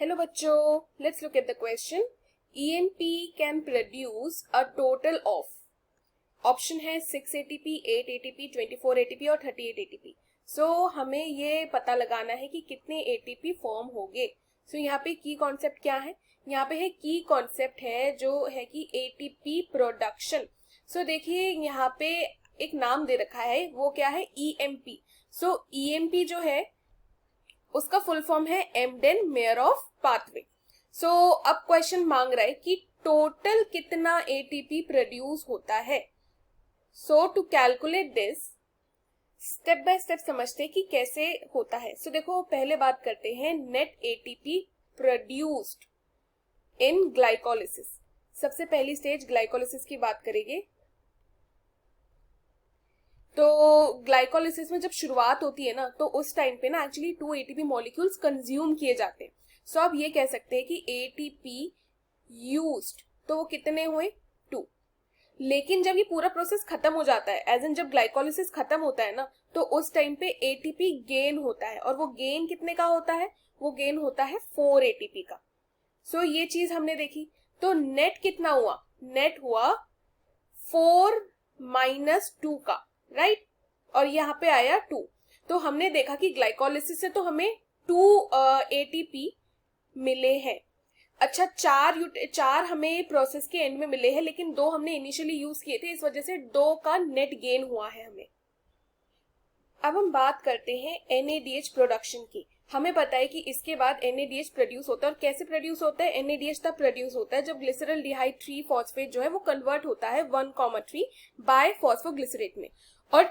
Hello बच्चों, let's look at the question. EMP can produce a total of option है 6 ATP, 8 ATP, 24 ATP और 38 ATP. सो हमें ये पता लगाना है कि कितने ATP फॉर्म होंगे. सो यहाँ पे की कॉन्सेप्ट क्या है? यहाँ पे है की कॉन्सेप्ट है जो है कि ATP प्रोडक्शन. सो देखिए यहाँ पे एक नाम दे रखा है, वो क्या है? EMP. सो EMP जो है उसका फुल फॉर्म है एम्डेन मेयर ऑफ पाथवे. सो अब क्वेश्चन मांग रहा है कि टोटल कितना एटीपी प्रोड्यूस होता है. So to calculate this step by step समझते हैं कि कैसे होता है. सो देखो पहले बात करते हैं net ATP produced in glycolysis. सबसे पहली स्टेज ग्लाइकोलिसिस की बात करेंगे. तो ग्लाइकोलिसिस में जब शुरुआत होती है ना, तो उस टाइम पे ना एक्चुअली 2 एटीपी मॉलिक्यूल्स कंज्यूम किए जाते हैं. सो अब ये कह सकते हैं कि एटीपी यूज्ड, तो वो कितने हुए? 2. लेकिन जब ये पूरा प्रोसेस खत्म हो जाता है, एज इन जब ग्लाइकोलिसिस खत्म होता है ना, तो उस टाइम पे एटीपी गेन होता है. और वो गेन कितने का होता है? वो गेन होता है 4 एटीपी का. सो ये चीज हमने देखी. तो नेट कितना हुआ? नेट हुआ 4 माइनस 2 का, राइट. और यहाँ पे आया 2. तो हमने देखा कि ग्लाइकोलिसिस से तो हमें 2 एटीपी मिले हैं. अच्छा, चार हमें प्रोसेस के एंड में मिले हैं, लेकिन 2 हमने इनिशियली यूज किए थे, इस वजह से 2 का नेट गेन हुआ है हमें. अब हम बात करते हैं NADH प्रोडक्शन की. हमें पता है कि इसके बाद NADH प्रोड्यूस होता है. और कैसे प्रोड्यूस होता है? NADH तब प्रोड्यूस होता है जब ग्लिसरल्डिहाइड 3 फॉस्फेट जो है वो कन्वर्ट होता है 1,3 बाय फॉस्फोग्लिसरेट में. और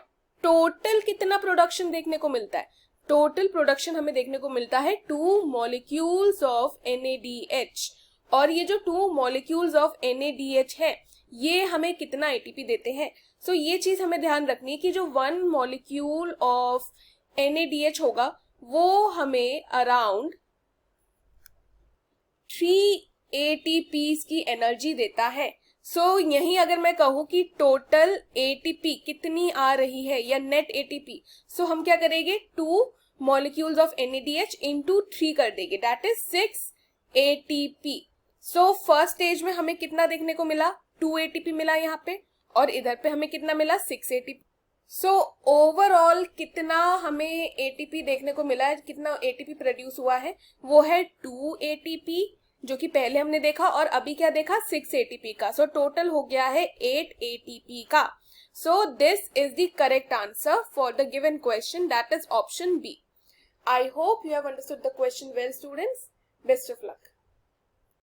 टोटल कितना प्रोडक्शन देखने को मिलता है? टोटल प्रोडक्शन हमें देखने को मिलता है 2 मॉलिक्यूल्स ऑफ NADH. और ये जो 2 मॉलिक्यूल्स ऑफ NADH है, ये हमें कितना एटीपी देते हैं? सो ये चीज हमें ध्यान रखनी है कि जो 1 मॉलिक्यूल ऑफ NADH होगा वो हमें अराउंड 3 ATPs की एनर्जी देता है. सो यही अगर मैं कहूं कि टोटल ATP कितनी आ रही है या नेट ATP, सो हम क्या करेंगे? 2 मॉलिक्यूल्स ऑफ NADH इंटू 3 कर देंगे, that is 6 ATP. So first stage में हमें कितना देखने को मिला? 2 ATP मिला यहाँ पे. और इधर पे हमें कितना मिला? 6 ATP. सो ओवरऑल कितना हमें ATP देखने को मिला है, कितना ATP प्रोड्यूस हुआ है? वो है 2 ATP, जो कि पहले हमने देखा, और अभी क्या देखा? 6 ATP का. सो टोटल हो गया है 8 ATP का. So this is the correct answer for the given question, that is option B. I hope you have understood the question well, students. Best of luck.